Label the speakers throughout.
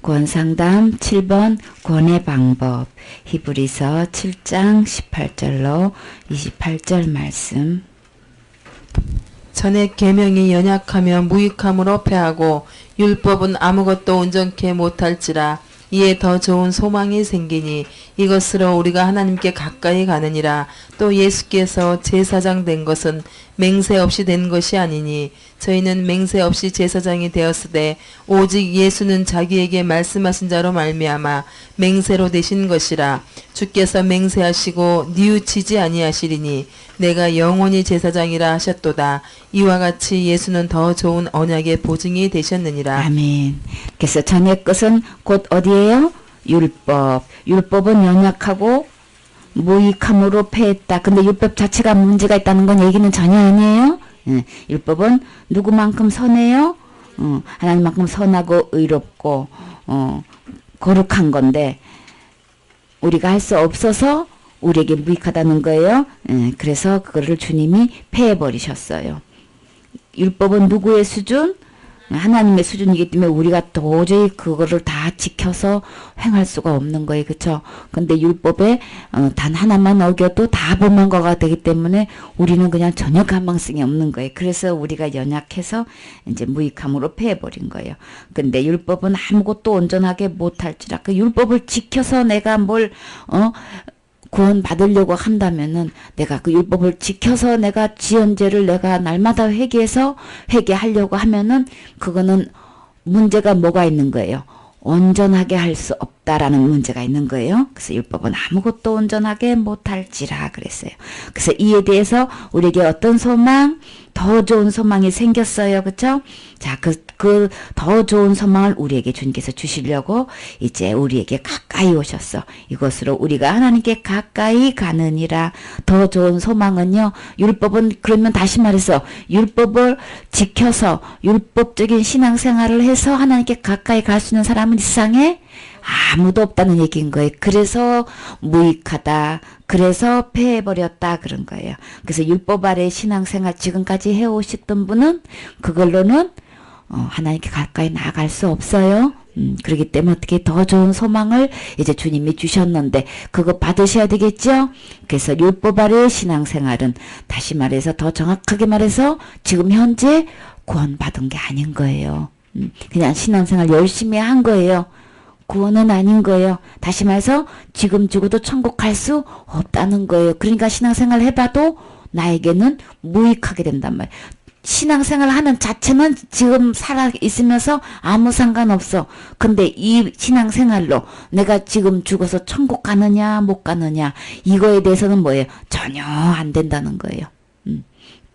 Speaker 1: 구원상담 7번 구원의 방법 히브리서 7장 18절로 28절 말씀.
Speaker 2: 전에 계명이 연약하며 무익함으로 패하고 율법은 아무것도 온전케 못할지라. 이에 더 좋은 소망이 생기니 이것으로 우리가 하나님께 가까이 가느니라. 또 예수께서 제사장 된 것은 맹세 없이 된 것이 아니니 저희는 맹세 없이 제사장이 되었으되 오직 예수는 자기에게 말씀하신 자로 말미암아 맹세로 되신 것이라. 주께서 맹세하시고 뉘우치지 아니하시리니 내가 영원히 제사장이라 하셨도다. 이와 같이 예수는 더 좋은 언약의 보증이 되셨느니라.
Speaker 1: 아멘. 그래서 전의 것은 곧 어디예요? 율법. 율법은 연약하고 무익함으로 패했다. 근데 율법 자체가 문제가 있다는 건 얘기는 전혀 아니에요. 율법은 누구만큼 선해요? 하나님만큼 선하고 의롭고 거룩한 건데 우리가 할 수 없어서 우리에게 무익하다는 거예요. 그래서 그거를 주님이 패해버리셨어요. 율법은 누구의 수준? 하나님의 수준이기 때문에 우리가 도저히 그거를 다 지켜서 행할 수가 없는 거예요. 그쵸? 근데 율법에 단 하나만 어겨도 다 범한 거가 되기 때문에 우리는 그냥 전혀 가망성이 없는 거예요. 그래서 우리가 연약해서 이제 무익함으로 패해버린 거예요. 근데 율법은 아무것도 온전하게 못할지라. 그 율법을 지켜서 내가 뭘 구원 받으려고 한다면은 내가 그 율법을 지켜서 내가 지연죄를 내가 날마다 회개하려고 하면은 그거는 문제가 뭐가 있는 거예요? 온전하게 할 수 없다라는 문제가 있는 거예요. 그래서 율법은 아무것도 온전하게 못할지라 그랬어요. 그래서 이에 대해서 우리에게 어떤 소망? 더 좋은 소망이 생겼어요. 그쵸? 자, 그 더 좋은 소망을 우리에게 주님께서 주시려고 이제 우리에게 가까이 오셨어. 이것으로 우리가 하나님께 가까이 가느니라. 더 좋은 소망은요. 율법은 그러면 다시 말해서 율법을 지켜서 율법적인 신앙생활을 해서 하나님께 가까이 갈 수 있는 사람은 이 세상에 아무도 없다는 얘기인 거예요. 그래서 무익하다. 그래서 패해버렸다. 그런 거예요. 그래서 율법 아래 신앙생활 지금까지 해오셨던 분은 그걸로는 하나님께 가까이 나아갈 수 없어요. 그렇기 때문에 어떻게 더 좋은 소망을 이제 주님이 주셨는데 그거 받으셔야 되겠죠? 그래서 율법 아래의 신앙생활은 다시 말해서 더 정확하게 말해서 지금 현재 구원받은 게 아닌 거예요. 그냥 신앙생활 열심히 한 거예요. 구원은 아닌 거예요. 다시 말해서 지금 죽어도 천국 갈 수 없다는 거예요. 그러니까 신앙생활 해봐도 나에게는 무익하게 된단 말이에요. 신앙생활 하는 자체는 지금 살아있으면서 아무 상관없어. 근데 이 신앙생활로 내가 지금 죽어서 천국 가느냐 못 가느냐 이거에 대해서는 뭐예요? 전혀 안 된다는 거예요.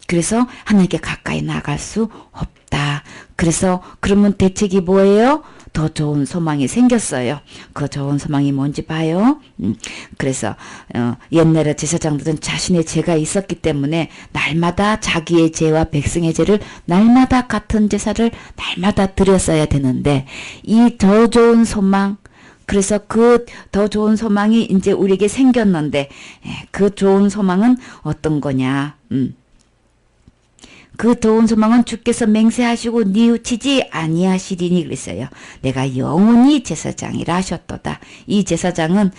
Speaker 1: 그래서 하나님께 가까이 나갈 수 없다. 그래서 그러면 대책이 뭐예요? 더 좋은 소망이 생겼어요. 그 좋은 소망이 뭔지 봐요. 그래서 옛날에 제사장들은 자신의 죄가 있었기 때문에 날마다 자기의 죄와 백성의 죄를 날마다 같은 제사를 날마다 드렸어야 되는데 이 더 좋은 소망 그래서 그 더 좋은 소망이 이제 우리에게 생겼는데 그 좋은 소망은 어떤 거냐? 그 좋은 소망은 주께서 맹세하시고 뉘우치지 아니하시리니 그랬어요. 내가 영원히 제사장이라 하셨도다. 이 제사장은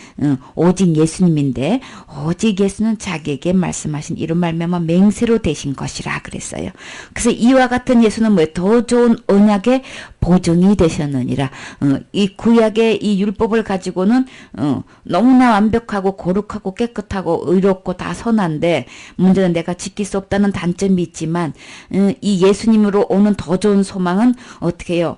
Speaker 1: 오직 예수님인데 오직 예수는 자기에게 말씀하신 이런 말미암아 맹세로 되신 것이라 그랬어요. 그래서 이와 같은 예수는 뭐예요? 더 좋은 언약의 보증이 되셨느니라. 이 구약의 이 율법을 가지고는 너무나 완벽하고 거룩하고 깨끗하고 의롭고 다 선한데 문제는 내가 지킬 수 없다는 단점이 있지만 이 예수님으로 오는 더 좋은 소망은 어떻게 해요?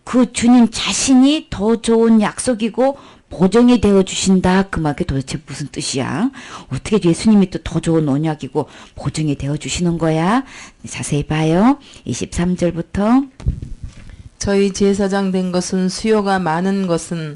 Speaker 1: 그 주님 자신이 더 좋은 약속이고 보증이 되어 주신다. 그 말이 도대체 무슨 뜻이야? 어떻게 예수님이 또 더 좋은 언약이고 보증이 되어 주시는 거야? 자세히 봐요. 23절부터
Speaker 2: 저희 제사장 된 것은 수요가 많은 것은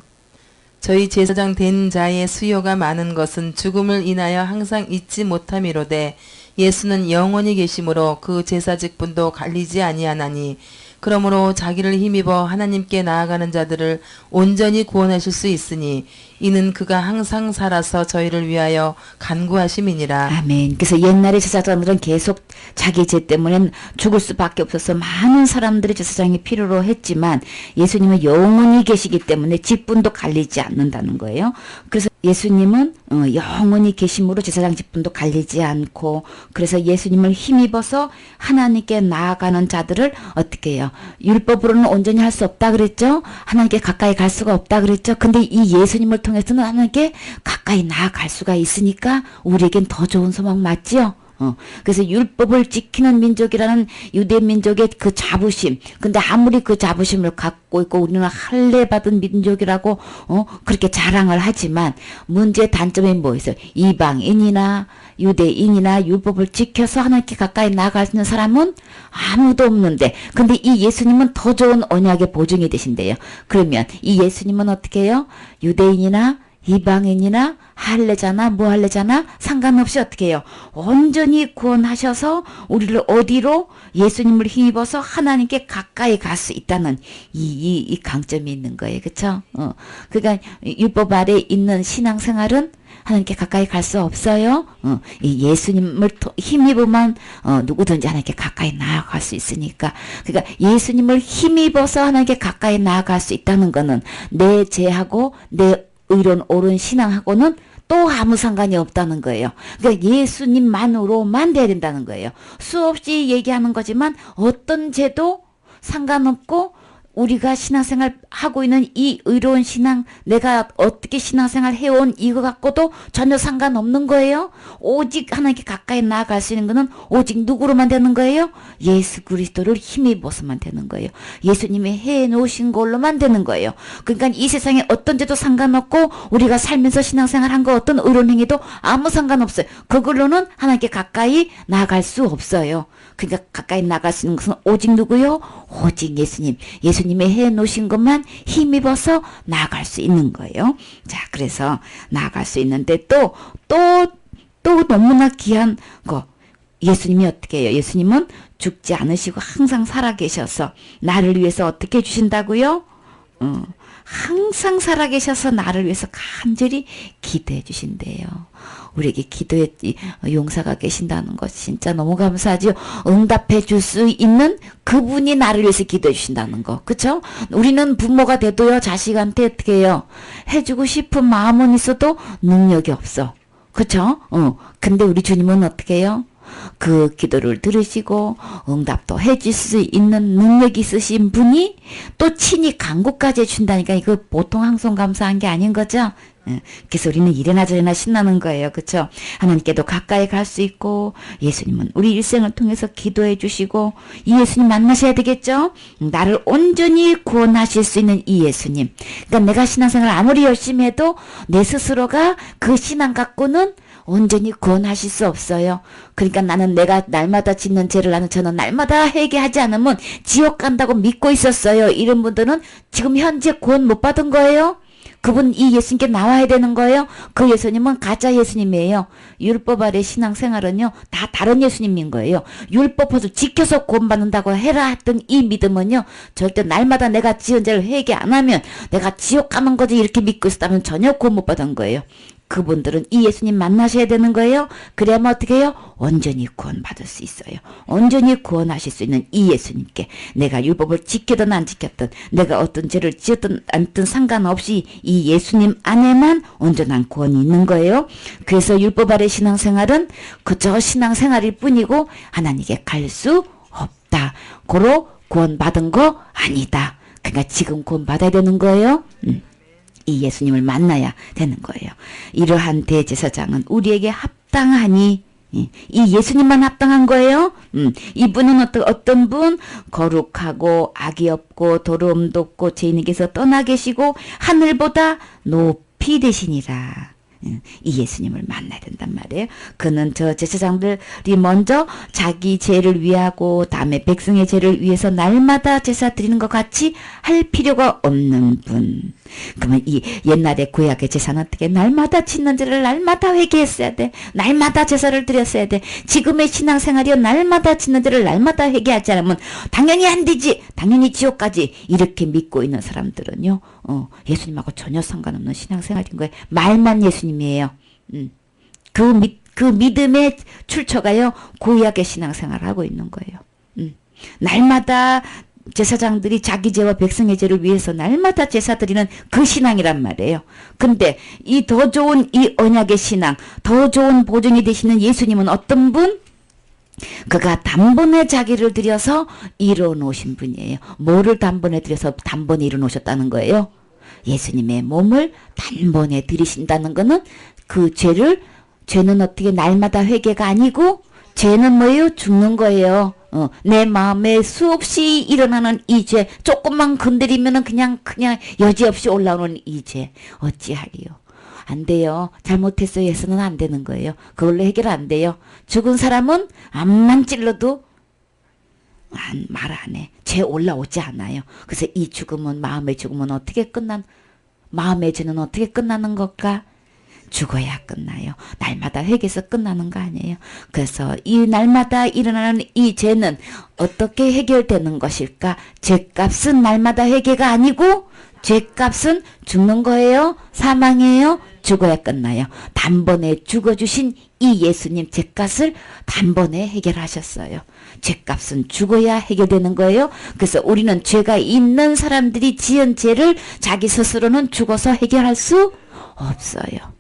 Speaker 2: 저희 제사장 된 자의 수요가 많은 것은 죽음을 인하여 항상 잊지 못함이로되 예수는 영원히 계심으로 그 제사 직분도 갈리지 아니하나니 그러므로 자기를 힘입어 하나님께 나아가는 자들을 온전히 구원하실 수 있으니 이는 그가 항상 살아서 저희를 위하여 간구하심이니라.
Speaker 1: 아멘. 그래서 옛날에 제사장들은 계속 자기 죄 때문에 죽을 수밖에 없어서 많은 사람들이 제사장이 필요로 했지만 예수님은 영원히 계시기 때문에 직분도 갈리지 않는다는 거예요. 그래서 예수님은 영원히 계심으로 제사장 직분도 갈리지 않고, 그래서 예수님을 힘입어서 하나님께 나아가는 자들을 어떻게 해요? 율법으로는 온전히 할 수 없다 그랬죠? 하나님께 가까이 갈 수가 없다 그랬죠? 근데 이 예수님을 통해서는 하나님께 가까이 나아갈 수가 있으니까 우리에겐 더 좋은 소망 맞지요? 그래서 율법을 지키는 민족이라는 유대 민족의 그 자부심, 근데 아무리 그 자부심을 갖고 있고 우리는 할례 받은 민족이라고 그렇게 자랑을 하지만 문제의 단점이 뭐였어요? 이방인이나 유대인이나 율법을 지켜서 하나님께 가까이 나아갈 수 있는 사람은 아무도 없는데, 근데 이 예수님은 더 좋은 언약의 보증이 되신대요. 그러면 이 예수님은 어떻게 해요? 유대인이나 이방인이나 할례자나 무할례자나 상관없이 어떻게 해요? 온전히 구원하셔서 우리를 어디로? 예수님을 힘입어서 하나님께 가까이 갈 수 있다는 이 강점이 있는 거예요. 그쵸? 그러니까 율법 아래 있는 신앙생활은 하나님께 가까이 갈 수 없어요. 이 예수님을 힘입으면 누구든지 하나님께 가까이 나아갈 수 있으니까. 그러니까 예수님을 힘입어서 하나님께 가까이 나아갈 수 있다는 거는 내 죄하고 내 의로운 옳은 신앙하고는 또 아무 상관이 없다는 거예요. 그러니까 예수님만으로만 돼야 된다는 거예요. 수없이 얘기하는 거지만 어떤 죄도 상관없고 우리가 신앙생활 하고 있는 이 의로운 신앙, 내가 어떻게 신앙생활 해온 이거 갖고도 전혀 상관없는 거예요. 오직 하나님께 가까이 나아갈 수 있는 거는 오직 누구로만 되는 거예요? 예수 그리스도를 힘입어서만 되는 거예요. 예수님이 해놓으신 걸로만 되는 거예요. 그러니까 이 세상에 어떤 죄도 상관없고 우리가 살면서 신앙생활 한 거 어떤 의로운 행위도 아무 상관없어요. 그걸로는 하나님께 가까이 나아갈 수 없어요. 그러니까 가까이 나갈 수 있는 것은 오직 누구요? 오직 예수님. 예수님이 해놓으신 것만 힘입어서 나아갈 수 있는 거예요. 자, 그래서 나아갈 수 있는데 또 너무나 귀한 거. 예수님이 어떻게 해요? 예수님은 죽지 않으시고 항상 살아계셔서 나를 위해서 어떻게 해주신다고요? 항상 살아계셔서 나를 위해서 간절히 기도해 주신대요. 우리에게 기도에 용사가 계신다는 것 진짜 너무 감사하죠. 응답해 줄 수 있는 그분이 나를 위해서 기도해 주신다는 거. 그쵸? 우리는 부모가 돼도요, 자식한테 어떻게 해요? 해주고 싶은 마음은 있어도 능력이 없어. 그쵸? 근데 우리 주님은 어떻게 해요? 그 기도를 들으시고 응답도 해줄 수 있는 능력이 있으신 분이 또 친히 간구까지 해준다니까 이거 보통 항송 감사한 게 아닌 거죠. 그래서 우리는 이래나 저래나 신나는 거예요. 그렇죠? 하나님께도 가까이 갈 수 있고 예수님은 우리 일생을 통해서 기도해 주시고 이 예수님 만나셔야 되겠죠? 나를 온전히 구원하실 수 있는 이 예수님. 그러니까 내가 신앙생활 아무리 열심히 해도 내 스스로가 그 신앙 갖고는 온전히 구원하실 수 없어요. 그러니까 나는 내가 날마다 짓는 죄를 저는 날마다 회개하지 않으면 지옥 간다고 믿고 있었어요. 이런 분들은 지금 현재 구원 못 받은 거예요. 그분 이 예수님께 나와야 되는 거예요. 그 예수님은 가짜 예수님이에요. 율법 아래 신앙생활은요 다 다른 예수님인 거예요. 율법을 지켜서 구원받는다고 해라 했던 이 믿음은요 절대 날마다 내가 지은 죄를 회개 안 하면 내가 지옥 가는 거지 이렇게 믿고 있었다면 전혀 구원 못 받은 거예요. 그분들은 이 예수님 만나셔야 되는 거예요. 그래야만 어떻게 해요? 온전히 구원받을 수 있어요. 온전히 구원하실 수 있는 이 예수님께 내가 율법을 지키든 안 지켰든 내가 어떤 죄를 지었든 않든 상관없이 이 예수님 안에만 온전한 구원이 있는 거예요. 그래서 율법 아래 신앙생활은 그저 신앙생활일 뿐이고 하나님께 갈 수 없다. 고로 구원받은 거 아니다. 그러니까 지금 구원받아야 되는 거예요. 이 예수님을 만나야 되는 거예요. 이러한 대제사장은 우리에게 합당하니 이 예수님만 합당한 거예요. 이분은 어떤 분? 거룩하고 악이 없고 더러움도 없고 죄인에게서 떠나 계시고 하늘보다 높이 되시니라. 이 예수님을 만나야 된단 말이에요. 그는 저 제사장들이 먼저 자기 죄를 위하고 다음에 백성의 죄를 위해서 날마다 제사 드리는 것 같이 할 필요가 없는 분. 그러면 이 옛날에 구약의 제사는 어떻게 날마다 짓는 죄를 날마다 회개했어야 돼. 날마다 제사를 드렸어야 돼. 지금의 신앙생활이요. 날마다 짓는 죄를 날마다 회개하지 않으면 당연히 안 되지. 당연히 지옥까지. 이렇게 믿고 있는 사람들은요. 예수님하고 전혀 상관없는 신앙생활인 거예요. 말만 예수님이에요. 그 믿음의 출처가요. 구약의 신앙생활을 하고 있는 거예요. 날마다 제사장들이 자기 죄와 백성의 죄를 위해서 날마다 제사 드리는 그 신앙이란 말이에요. 근데 이 더 좋은 이 언약의 신앙, 더 좋은 보증이 되시는 예수님은 어떤 분? 그가 단번에 자기를 들여서 이뤄놓으신 분이에요. 뭐를 단번에 들여서 단번에 이뤄놓으셨다는 거예요? 예수님의 몸을 단번에 들이신다는 거는 그 죄는 어떻게 날마다 회개가 아니고 죄는 뭐예요? 죽는 거예요. 내 마음에 수없이 일어나는 이 죄, 조금만 건드리면은 그냥 여지없이 올라오는 이 죄, 어찌하리요? 안 돼요. 잘못했어요 해서는 안 되는 거예요. 그걸로 해결 안 돼요. 죽은 사람은 암만 찔러도 말 안 해. 죄 올라오지 않아요. 그래서 이 죽음은, 마음의 죽음은 마음의 죄는 어떻게 끝나는 걸까? 죽어야 끝나요. 날마다 회개해서 끝나는 거 아니에요. 그래서 이 날마다 일어나는 이 죄는 어떻게 해결되는 것일까? 죄값은 날마다 회개가 아니고 죄값은 죽는 거예요. 사망이에요. 죽어야 끝나요. 단번에 죽어주신 이 예수님 죄값을 단번에 해결하셨어요. 죄값은 죽어야 해결되는 거예요. 그래서 우리는 죄가 있는 사람들이 지은 죄를 자기 스스로는 죽어서 해결할 수 없어요.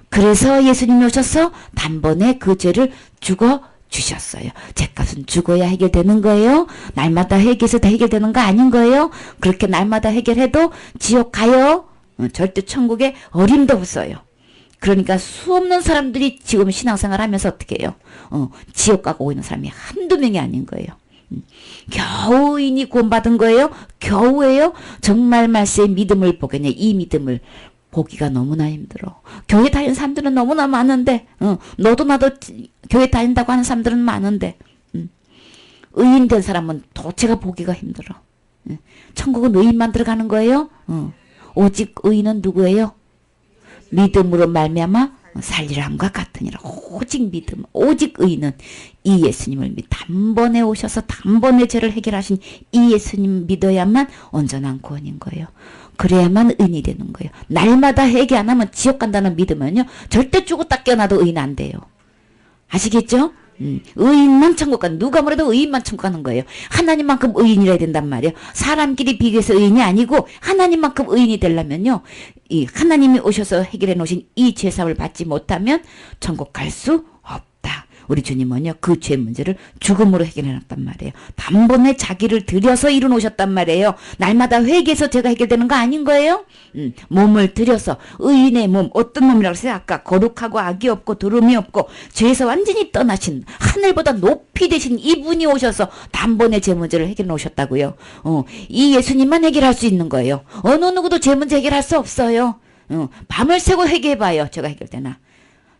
Speaker 1: 그래서 예수님이 오셔서 단번에 그 죄를 죽어 주셨어요. 죄값은 죽어야 해결되는 거예요. 날마다 회개해서 다 해결되는 거 아닌 거예요. 그렇게 날마다 해결해도 지옥 가요. 절대 천국에 어림도 없어요. 그러니까 수없는 사람들이 지금 신앙생활 하면서 어떻게 해요? 지옥 가고 있는 사람이 한두 명이 아닌 거예요. 겨우인이 구원받은 거예요. 겨우예요. 정말 말세의 믿음을 보겠냐. 이 믿음을 보기가 너무나 힘들어. 교회 다니는 사람들은 너무나 많은데, 너도 나도 교회 다닌다고 하는 사람들은 많은데, 의인 된 사람은 도체가 보기가 힘들어. 천국은 의인만 들어가는 거예요. 오직 의인은 누구예요? 믿음으로 말미암아 살리람과 같으니라. 오직 믿음, 오직 의인은 이 예수님을 단번에 오셔서 단번에 죄를 해결하신 이 예수님 믿어야만 온전한 구원인 거예요. 그래야만 의인이 되는 거예요. 날마다 회개 안 하면 지옥 간다는 믿으면요. 절대 죽었다 깨어나도 의인 안 돼요. 아시겠죠? 의인만 천국 가는, 누가 뭐래도 의인만 천국 가는 거예요. 하나님만큼 의인이라야 된단 말이에요. 사람끼리 비교해서 의인이 아니고 하나님만큼 의인이 되려면요. 이 하나님이 오셔서 해결해 놓으신 이 죄사함을 받지 못하면 천국 갈 수 없다. 우리 주님은요. 그 죄 문제를 죽음으로 해결해 놨단 말이에요. 단번에 자기를 들여서 이루놓으셨단 말이에요. 날마다 회개해서 죄가 해결되는 거 아닌 거예요? 몸을 들여서 의인의 몸, 어떤 몸이라고 했어요? 아까 거룩하고 악이 없고 두름이 없고 죄에서 완전히 떠나신 하늘보다 높이 되신 이분이 오셔서 단번에 죄 문제를 해결해 놓으셨다고요. 이 예수님만 해결할 수 있는 거예요. 어느 누구도 죄 문제 해결할 수 없어요. 밤을 새고 회개해봐요. 죄가 해결되나?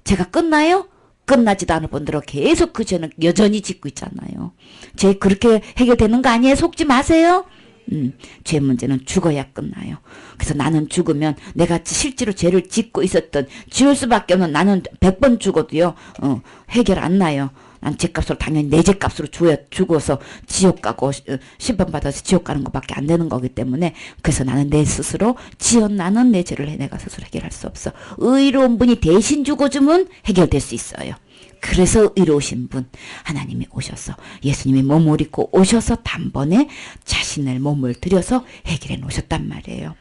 Speaker 1: 죄가 끝나요? 끝나지도 않을 뿐더러 계속 그 죄는 여전히 짓고 있잖아요. 죄 그렇게 해결되는 거 아니에요? 속지 마세요. 죄 문제는 죽어야 끝나요. 그래서 나는 죽으면 내가 실제로 죄를 짓고 있었던 지울 수밖에 없는 나는 100번 죽어도요. 해결 안 나요. 난 죄값으로 당연히 내 죄값으로 죽어서 지옥 가고 심판받아서 지옥 가는 것밖에 안 되는 거기 때문에 그래서 나는 내 스스로 나는 내 죄를 내가 스스로 해결할 수 없어. 의로운 분이 대신 죽어주면 해결될 수 있어요. 그래서 의로우신 분 하나님이 오셔서 예수님이 몸을 입고 오셔서 단번에 자신의 몸을 들여서 해결해 놓으셨단 말이에요.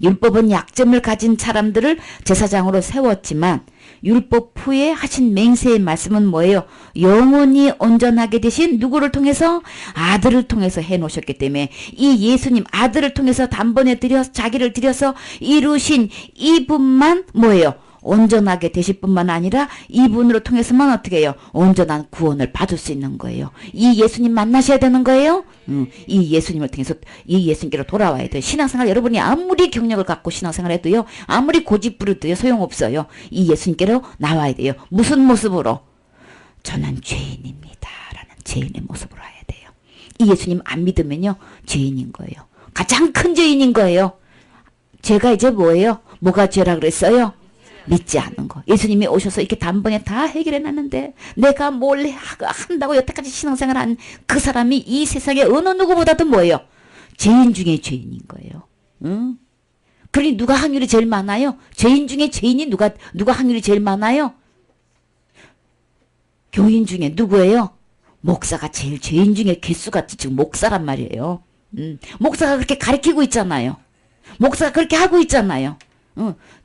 Speaker 1: 율법은 약점을 가진 사람들을 제사장으로 세웠지만 율법 후에 하신 맹세의 말씀은 뭐예요? 영원히 온전하게 되신 누구를 통해서? 아들을 통해서 해놓으셨기 때문에 이 예수님 아들을 통해서 단번에 자기를 들여서 이루신 이분만 뭐예요? 온전하게 되실 뿐만 아니라 이분으로 통해서만 어떻게 해요? 온전한 구원을 받을 수 있는 거예요. 이 예수님 만나셔야 되는 거예요. 이 예수님을 통해서 이 예수님께로 돌아와야 돼요. 신앙생활 여러분이 아무리 경력을 갖고 신앙생활 해도요. 아무리 고집 부려도요. 소용없어요. 이 예수님께로 나와야 돼요. 무슨 모습으로? 저는 죄인입니다. 라는 죄인의 모습으로 와야 돼요. 이 예수님 안 믿으면요. 죄인인 거예요. 가장 큰 죄인인 거예요. 죄가 이제 뭐예요? 뭐가 죄라 그랬어요? 믿지 않은 거. 예수님이 오셔서 이렇게 단번에 다 해결해 놨는데 내가 몰래 한다고 여태까지 신앙생활 한 그 사람이 이 세상에 어느 누구보다도 뭐예요? 죄인 중에 죄인인 거예요. 응? 그러니 누가 확률이 제일 많아요? 죄인 중에 죄인이 누가 확률이 제일 많아요? 교인 중에 누구예요? 목사가 제일 죄인 중에 개수가 지금 목사란 말이에요. 목사가 그렇게 가르치고 있잖아요. 목사가 그렇게 하고 있잖아요.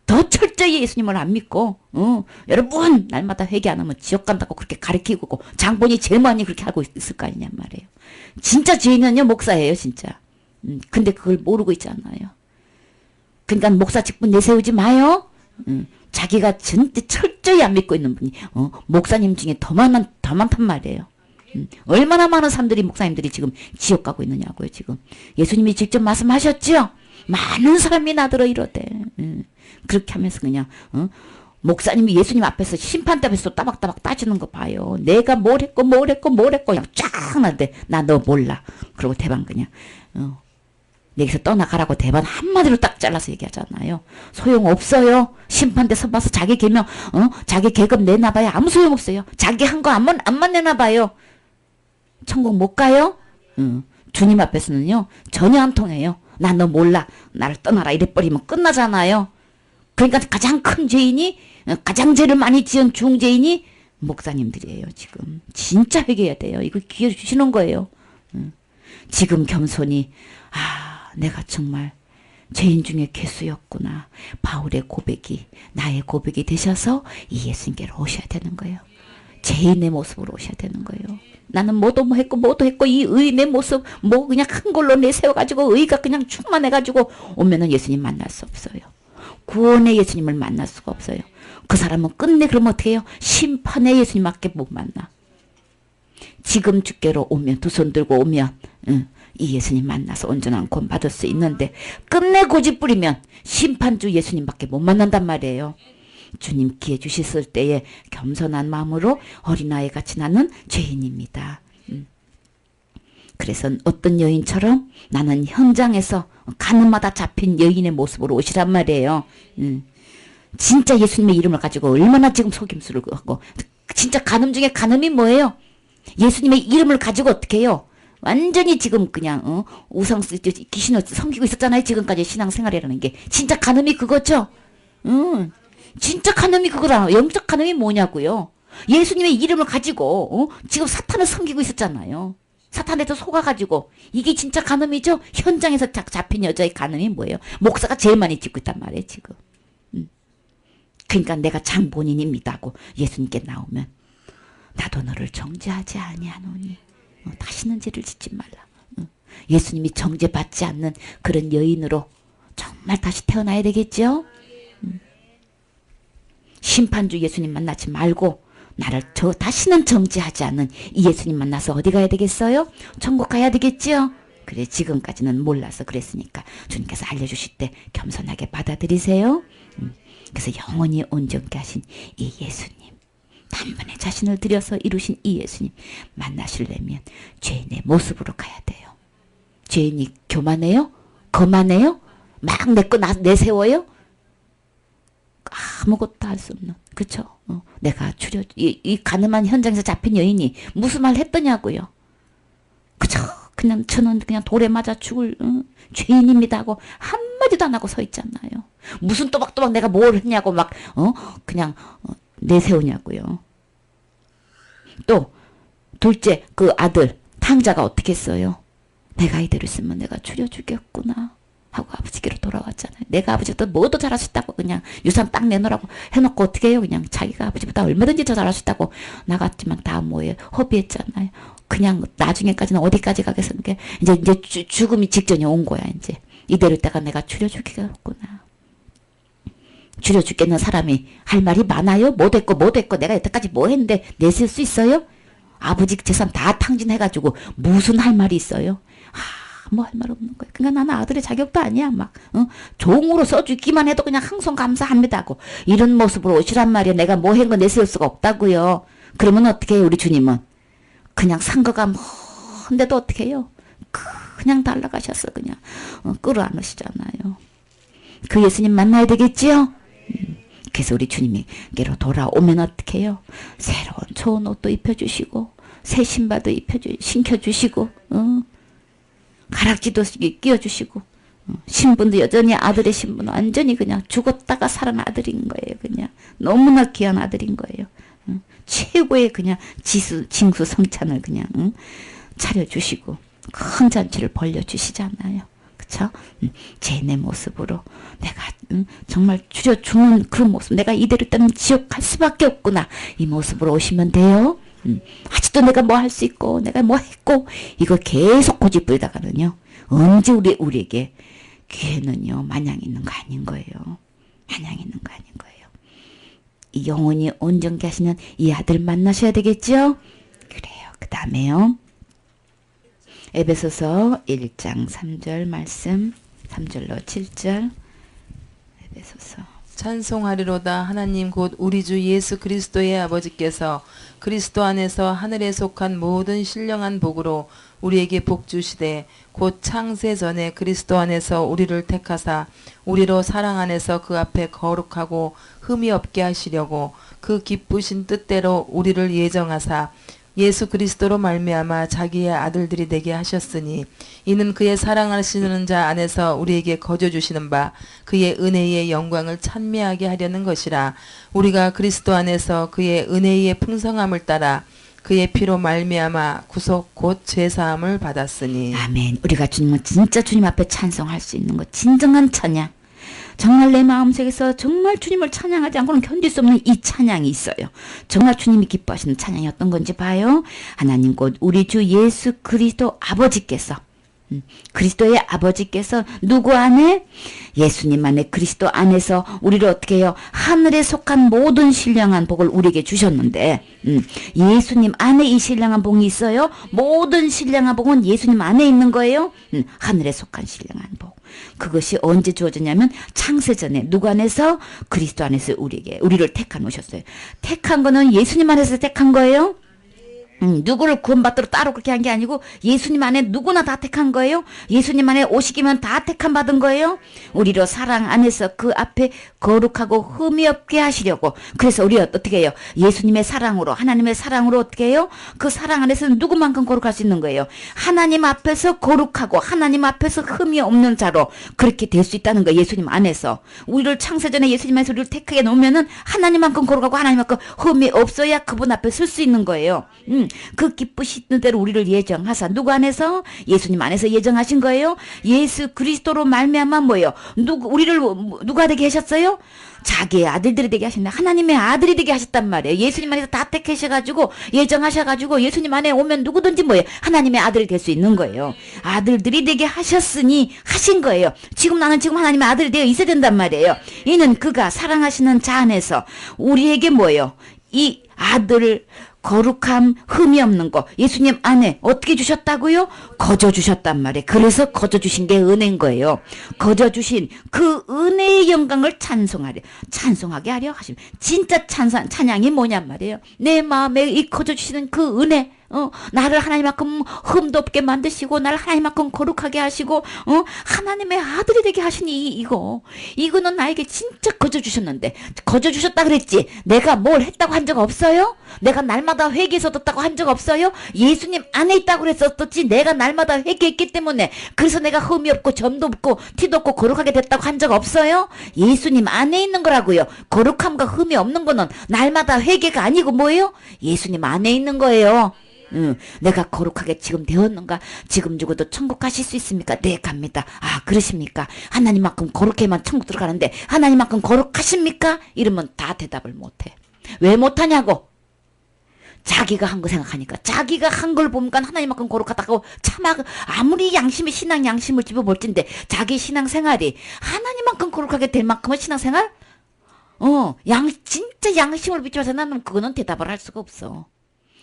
Speaker 1: 더 철저히 예수님을 안 믿고 여러분 날마다 회개 안 하면 지옥 간다고 그렇게 가르치고 장본이 제일 많이 그렇게 하고 있을 거 아니냐 말이에요. 진짜 죄인은요 목사예요 진짜. 근데 그걸 모르고 있잖아요. 그러니까 목사 직분 내세우지 마요. 자기가 진짜 철저히 안 믿고 있는 분이 목사님 중에 더 많단 말이에요. 얼마나 많은 사람들이 목사님들이 지금 지옥 가고 있느냐고요 지금. 예수님이 직접 말씀하셨죠. 많은 사람이 나더러 이러대. 그렇게 하면서 그냥 목사님이 예수님 앞에서 심판대 앞에서 따박따박 따지는 거 봐요. 내가 뭘 했고 그냥 쫙 나는데 나 너 몰라. 그러고 대반 그냥 여기서 떠나가라고 대반 한마디로 딱 잘라서 얘기하잖아요. 소용없어요. 심판대 서봐서 자기 개명 자기 계급 내놔봐야 아무 소용없어요. 자기 한 거 안만 내놔봐요. 천국 못 가요? 주님 앞에서는요 전혀 안 통해요. 나 너 몰라. 나를 떠나라 이래버리면 끝나잖아요. 그러니까 가장 큰 죄인이 가장 죄를 많이 지은 중죄인이 목사님들이에요. 지금 진짜 회개해야 돼요. 이거 기회 주시는 거예요. 지금 겸손히 내가 정말 죄인 중에 개수였구나. 바울의 고백이 나의 고백이 되셔서 이 예수님께로 오셔야 되는 거예요. 죄인의 모습으로 오셔야 되는 거예요. 나는 뭐도 했고 이 의인의 모습 그냥 큰 걸로 내세워가지고 의가 그냥 충만해가지고 오면은 예수님 만날 수 없어요. 구원의 예수님을 만날 수가 없어요. 그 사람은 끝내 그러면 어떻게 해요? 심판의 예수님밖에 못 만나. 지금 주께로 오면 두 손 들고 오면 이 예수님 만나서 온전한 구원 받을 수 있는데 끝내 고집 부리면 심판주 예수님밖에 못 만난단 말이에요. 주님 기회 주셨을 때에 겸손한 마음으로 어린아이 같이 나는 죄인입니다. 그래서 어떤 여인처럼 나는 현장에서 가늠마다 잡힌 여인의 모습으로 오시란 말이에요. 진짜 예수님의 이름을 가지고 얼마나 지금 속임수를 하고 진짜 간음 중에 간음이 뭐예요? 예수님의 이름을 가지고 어떻게 해요? 완전히 지금 그냥 우상 귀신을 섬기고 있었잖아요. 지금까지 신앙생활이라는 게 진짜 간음이 그거죠. 진짜 간음이 그거라. 영적 간음이 뭐냐고요. 예수님의 이름을 가지고 지금 사탄을 섬기고 있었잖아요. 사탄에서 속아가지고 이게 진짜 간음이죠. 현장에서 잡힌 여자의 간음이 뭐예요? 목사가 제일 많이 찍고 있단 말이에요 지금. 그러니까 내가 장본인입니다 하고 예수님께 나오면 나도 너를 정죄하지 아니하노니 다시는 죄를 짓지 말라. 예수님이 정죄받지 않는 그런 여인으로 정말 다시 태어나야 되겠죠. 심판주 예수님 만나지 말고 나를 다시는 정죄하지 않는 이 예수님 만나서 어디 가야 되겠어요? 천국 가야 되겠죠? 그래 지금까지는 몰라서 그랬으니까 주님께서 알려주실 때 겸손하게 받아들이세요. 그래서 영원히 온전케 하신 이 예수님 단번에 자신을 들여서 이루신 이 예수님 만나시려면 죄인의 모습으로 가야 돼요. 죄인이 교만해요? 거만해요? 막 내 거 내세워요? 아무것도 할 수 없는 그쵸? 내가 이 가늠한 현장에서 잡힌 여인이 무슨 말 했더냐고요. 그쵸? 그냥 저는 그냥 돌에 맞아 죽을 죄인입니다 하고 한마디도 안 하고 서 있잖아요. 무슨 또박또박 내가 뭘 했냐고 막 그냥 내세우냐고요. 또 둘째 그 아들 탕자가 어떻게 했어요? 내가 이대로 있으면 내가 죽여 죽였구나 하고 아버지께로 돌아왔잖아요. 내가 아버지보다 뭐도 잘할 수 있다고 그냥 유산 딱 내놓으라고 해놓고 어떻게 해요? 그냥 자기가 아버지보다 얼마든지 더 잘할 수 있다고 나갔지만 다 뭐예요? 허비했잖아요. 그냥 나중에까지는 어디까지 가겠습니까? 이제 죽음이 직전에 온 거야. 이제 이대로 있다가 내가 죽여 죽겠구나. 죽여 죽겠는 사람이 할 말이 많아요? 뭐 됐고 내가 여태까지 뭐 했는데 내세울 수 있어요? 아버지 재산 다 탕진해가지고 무슨 할 말이 있어요? 뭐 할 말 없는 거예요. 그러니까 나는 아들의 자격도 아니야. 막 종으로 써주기만 해도 그냥 항상 감사합니다 하고 이런 모습으로 오시란 말이야. 내가 뭐 한 거 내세울 수가 없다고요. 그러면 어떻게 해요? 우리 주님은 그냥 상거가 먼데도 어떻게 해요? 그냥 달라가셨어. 그냥 끌어안으시잖아요. 그 예수님 만나야 되겠지요? 그래서 우리 주님께로 돌아오면 어떻게 해요? 새로운 좋은 옷도 입혀주시고 새 신발도 신겨주시고 가락지도 끼워주시고 신분도 여전히 아들의 신분 완전히 그냥 죽었다가 살아난 아들인 거예요. 그냥 너무나 귀한 아들인 거예요. 최고의 그냥 징수 성찬을 그냥 차려주시고 큰 잔치를 벌려주시잖아요. 그쵸? 제 모습으로 내가 정말 죽는 그런 모습, 내가 이대로 있다면 지옥 갈 수밖에 없구나, 이 모습으로 오시면 돼요. 아직도 내가 뭐 할 수 있고 내가 뭐 했고 이거 계속 고집부리다가는요 언제 우리에게 기회는요 마냥 있는 거 아닌 거예요. 마냥 있는 거 아닌 거예요. 이 영원히 온전케 하시는 이 아들 만나셔야 되겠죠? 그래요. 그 다음에요 에베소서 1장 3절 말씀, 3절로 7절. 에베소서.
Speaker 2: 찬송하리로다. 하나님 곧 우리 주 예수 그리스도의 아버지께서 그리스도 안에서 하늘에 속한 모든 신령한 복으로 우리에게 복 주시되 곧 창세 전에 그리스도 안에서 우리를 택하사 우리로 사랑 안에서 그 앞에 거룩하고 흠이 없게 하시려고 그 기쁘신 뜻대로 우리를 예정하사 예수 그리스도로 말미암아 자기의 아들들이 되게 하셨으니 이는 그의 사랑하시는 자 안에서 우리에게 거저 주시는 바 그의 은혜의 영광을 찬미하게 하려는 것이라. 우리가 그리스도 안에서 그의 은혜의 풍성함을 따라 그의 피로 말미암아 구속 곧 죄사함을 받았으니.
Speaker 1: 아멘. 우리가 주님은 진짜 주님 앞에 찬송할 수 있는 것, 진정한 찬양. 정말 내 마음속에서 정말 주님을 찬양하지 않고는 견딜 수 없는 이 찬양이 있어요. 정말 주님이 기뻐하시는 찬양이 어떤 건지 봐요. 하나님 곧 우리 주 예수 그리스도 아버지께서, 그리스도의 아버지께서 누구 안에? 예수님 안에, 그리스도 안에서 우리를 어떻게 해요? 하늘에 속한 모든 신령한 복을 우리에게 주셨는데 예수님 안에 이 신령한 복이 있어요. 모든 신령한 복은 예수님 안에 있는 거예요. 하늘에 속한 신령한 복. 그것이 언제 주어졌냐면 창세전에 누구 안에서? 그리스도 안에서 우리를 택하 놓으셨어요. 택한 거는 예수님 안에서 택한 거예요. 누구를 구원받도록 따로 그렇게 한 게 아니고 예수님 안에 누구나 다 택한 거예요. 예수님 안에 오시기면 다 택함 받은 거예요. 우리로 사랑 안에서 그 앞에 거룩하고 흠이 없게 하시려고. 그래서 우리 어떻게 해요? 예수님의 사랑으로, 하나님의 사랑으로 어떻게 해요? 그 사랑 안에서는 누구만큼 거룩할 수 있는 거예요. 하나님 앞에서 거룩하고 하나님 앞에서 흠이 없는 자로 그렇게 될 수 있다는 거예요. 예수님 안에서. 우리를 창세전에 예수님 안에서 우리를 택하게 놓으면은 하나님만큼 거룩하고 하나님만큼 흠이 없어야 그분 앞에 설 수 있는 거예요. 그 기쁘시는 대로 우리를 예정하사 누구 안에서? 예수님 안에서 예정하신 거예요. 예수 그리스도로 말미암아 뭐예요? 우리를 누가 되게 하셨어요? 자기의 아들들이 되게 하셨네. 하나님의 아들이 되게 하셨단 말이에요. 예수님 안에서 다 택하셔가지고 예정하셔가지고 예수님 안에 오면 누구든지 뭐예요? 하나님의 아들이 될 수 있는 거예요. 아들들이 되게 하셨으니 하신 거예요. 지금 나는 지금 하나님의 아들이 되어 있어야 된단 말이에요. 이는 그가 사랑하시는 자 안에서 우리에게 뭐예요? 이 아들을 거룩함, 흠이 없는 거 예수님 안에 어떻게 주셨다고요? 거저 주셨단 말이에요. 그래서 거저 주신 게 은혜인 거예요. 거저 주신 그 은혜의 영광을 찬송하게 하려 하시면 진짜 찬양이 뭐냔 말이에요. 내 마음에 이 거저 주시는 그 은혜, 나를 하나님만큼 흠도 없게 만드시고 나를 하나님만큼 거룩하게 하시고 하나님의 아들이 되게 하시니 이거는 나에게 진짜 거저 주셨는데 거저 주셨다 그랬지 내가 뭘 했다고 한 적 없어요? 내가 날마다 회개해서 뒀다고 한 적 없어요? 예수님 안에 있다고 그랬었지 내가 날마다 회개했기 때문에 그래서 내가 흠이 없고 점도 없고 티도 없고 거룩하게 됐다고 한 적 없어요? 예수님 안에 있는 거라고요. 거룩함과 흠이 없는 거는 날마다 회개가 아니고 뭐예요? 예수님 안에 있는 거예요. 내가 거룩하게 지금 되었는가? 지금 죽어도 천국 가실 수 있습니까? 네, 갑니다. 아, 그러십니까? 하나님만큼 거룩해만 천국 들어가는데 하나님만큼 거룩하십니까? 이러면 다 대답을 못해. 왜 못하냐고? 자기가 한 거 생각하니까 자기가 한 걸 보니까 하나님만큼 거룩하다고 아무리 신앙 양심을 집어볼진데 자기 신앙생활이 하나님만큼 거룩하게 될 만큼의 신앙생활? 진짜 양심을 비춰서 나는 그거는 대답을 할 수가 없어.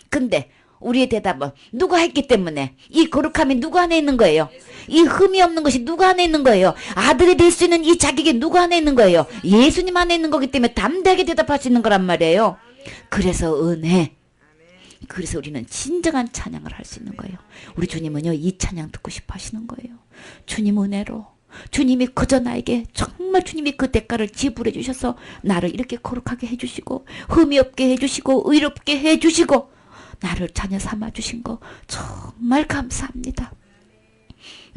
Speaker 1: 근데 우리의 대답은 누가 했기 때문에 이 거룩함이 누구 안에 있는 거예요? 이 흠이 없는 것이 누구 안에 있는 거예요? 아들이 될 수 있는 이 자격이 누구 안에 있는 거예요? 예수님 안에 있는 거기 때문에 담대하게 대답할 수 있는 거란 말이에요. 그래서 은혜. 그래서 우리는 진정한 찬양을 할 수 있는 거예요. 우리 주님은요 이 찬양 듣고 싶어 하시는 거예요. 주님 은혜로 주님이 그저 나에게 정말 주님이 그 대가를 지불해 주셔서 나를 이렇게 거룩하게 해주시고 흠이 없게 해주시고 의롭게 해주시고 나를 자녀 삼아 주신 거 정말 감사합니다.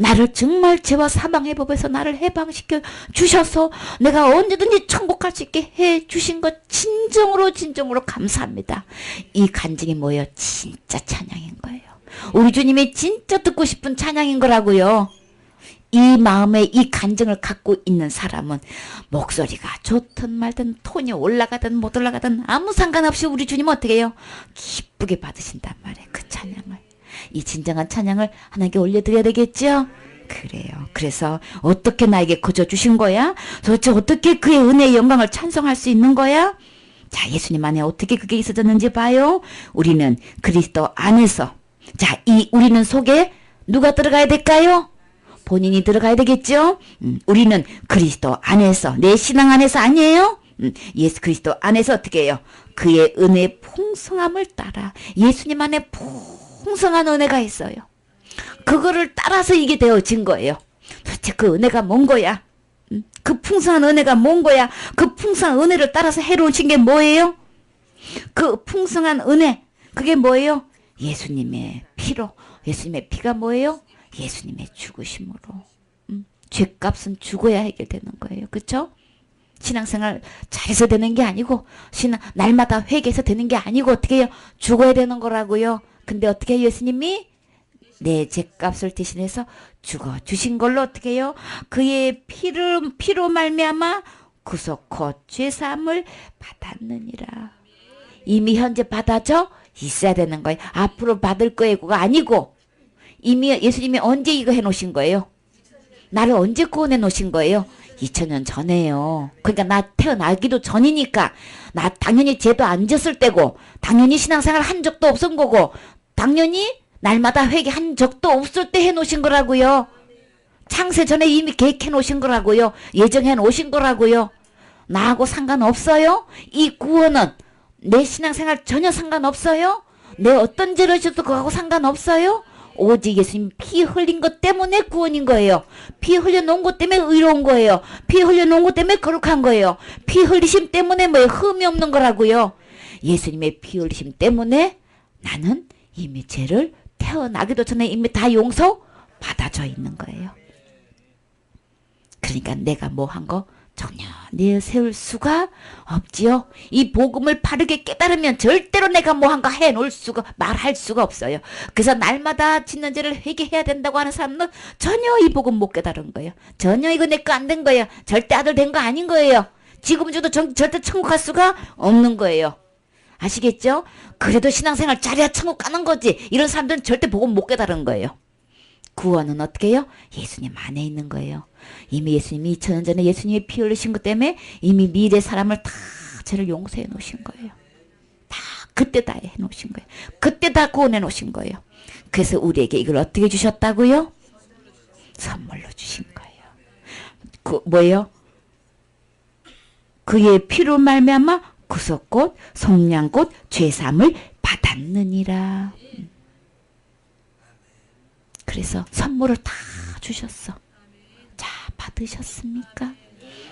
Speaker 1: 나를 정말 죄와 사망의 법에서 나를 해방시켜 주셔서 내가 언제든지 천국 갈 수 있게 해 주신 것 진정으로 감사합니다. 이 간증이 뭐예요? 진짜 찬양인 거예요. 우리 주님이 진짜 듣고 싶은 찬양인 거라고요. 이 마음에 이 간증을 갖고 있는 사람은 목소리가 좋든 말든 톤이 올라가든 못 올라가든 아무 상관없이 우리 주님은 어떻게 해요? 기쁘게 받으신단 말이에요. 그 찬양을. 이 진정한 찬양을 하나님께 올려드려야 되겠죠? 그래요. 그래서 어떻게 나에게 거저 주신 거야? 도대체 어떻게 그의 은혜의 영광을 찬송할 수 있는 거야? 자, 예수님 안에 어떻게 그게 있어졌는지 봐요. 우리는 그리스도 안에서. 자, 이 우리는 속에 누가 들어가야 될까요? 본인이 들어가야 되겠죠? 우리는 그리스도 안에서, 내 신앙 안에서 아니에요? 예수 그리스도 안에서 어떻게 해요? 그의 은혜의 풍성함을 따라 예수님 안에 풍성한 은혜가 있어요. 그거를 따라서 이게 되어진 거예요. 도대체 그 은혜가 뭔 거야? 그 풍성한 은혜가 뭔 거야? 그 풍성한 은혜를 따라서 해놓으신 게 뭐예요? 그 풍성한 은혜, 그게 뭐예요? 예수님의 피로. 예수님의 피가 뭐예요? 예수님의 죽으심으로. 죄값은 죽어야 해결되는 거예요. 그렇죠? 신앙생활 잘해서 되는 게 아니고 날마다 회개해서 되는 게 아니고 어떻게 해요? 죽어야 되는 거라고요. 근데 어떻게 해요? 예수님이 내 죄값을 대신해서 죽어주신 걸로 어떻게 해요? 그의 피로 말미암아 구속 곧 죄사함을 받았느니라. 이미 현재 받아져 있어야 되는 거예요. 앞으로 받을 거예요가 아니고 이미 예수님이 언제 이거 해놓으신 거예요? 나를 언제 구원해 놓으신 거예요? 2000년 전에요. 그러니까 나 태어나기도 전이니까 나 당연히 죄도 안 졌을 때고 당연히 신앙생활 한 적도 없은 거고 당연히 날마다 회개한 적도 없을 때 해놓으신 거라고요. 창세 전에 이미 계획해 놓으신 거라고요. 예정해 놓으신 거라고요. 나하고 상관없어요? 이 구원은 내 신앙생활 전혀 상관없어요? 내 어떤 죄를 져도 그거하고 상관없어요? 오직 예수님 피 흘린 것 때문에 구원인 거예요. 피 흘려놓은 것 때문에 의로운 거예요. 피 흘려놓은 것 때문에 거룩한 거예요. 피 흘리심 때문에 뭐예요? 흠이 없는 거라고요. 예수님의 피 흘리심 때문에 나는 이미 죄를 태어나기도 전에 이미 다 용서 받아져 있는 거예요. 그러니까 내가 뭐 한 거 전혀 내세울 수가 없지요. 이 복음을 바르게 깨달으면 절대로 내가 뭐 한 거 해놓을 수가 말할 수가 없어요. 그래서 날마다 짓는 죄를 회개해야 된다고 하는 사람은 전혀 이 복음 못 깨달은 거예요. 전혀 이거 내 거 안 된 거예요. 절대 아들 된 거 아닌 거예요. 지금 줘도 절대 천국 갈 수가 없는 거예요. 아시겠죠? 그래도 신앙생활 잘해야 천국 가는 거지. 이런 사람들은 절대 복음 못 깨달은 거예요. 구원은 어떻게 해요? 예수님 안에 있는 거예요. 이미 예수님이 2000년 전에 예수님이 피 흘리신 것 때문에 이미 미래 사람을 다 죄를 용서해 놓으신 거예요. 다 그때 다 해 놓으신 거예요. 그때 다 구원해 놓으신 거예요. 그래서 우리에게 이걸 어떻게 주셨다고요? 선물로 주신 거예요. 그 뭐예요? 그의 피로 말미암아 구속 곧 속량 곧 죄사함을 받았느니라. 그래서 선물을 다 주셨어. 자, 받으셨습니까?